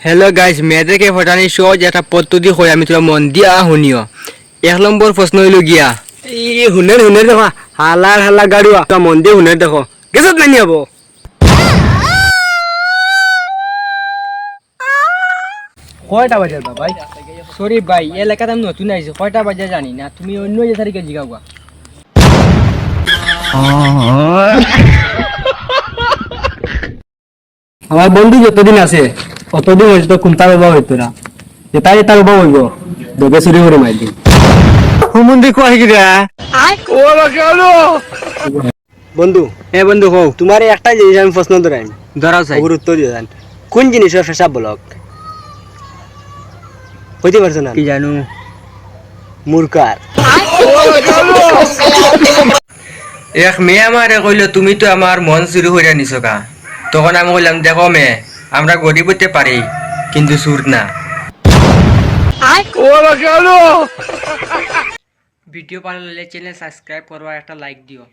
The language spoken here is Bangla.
হ্যালো গাইস, মেয়েদেরকে ফটানি সহজ একটা পদ্ধতি হয়, আমি তোরা মন দিয়া শুনিও। 1 নম্বর প্রশ্ন হইল গিয়া হুনের দেখো হালার গাড়ুয়া মন দিয়ে হুনের দেখো গেছত নানি হবো কয়টা বাজে ভাই? সরি ভাই, এলাকাতে আমি নতুন আইছি, কয়টা বাজে জানি না, তুমি অন্য যে তারিখে জিগাওয়া। আমার বন্ধু যতদিন আছে অতদিন হয়েছে তো কুন্তা বাবা হইতো না, যেটাই তার বাবা হইব দবে চুরি করে মার দিন হুমুন্দি কয় কি রে ও বাকালো বন্ধু। হ্যাঁ বন্ধু, কও। তোমার একটা জিনিস আমি প্রশ্ন ধরাই, ধরাও চাই। গুরুত্ব দিয়ে দেন। কোন জিনিসের পেশাব ব্লক হইতে পারছো না? কি জানো? মূর্খার। এক মেয়ে আমারে কইলো, তুমি তো আমার মন চুরি হইয়া নিছো কা। তখন আমি কইলাম, দেখো মেয়ে, আমরা গরিব হইতে পারি কিন্তু সুর না। ভিডিও ভালো লাগলে চ্যানেল সাবস্ক্রাইব করবা, একটা লাইক দিও।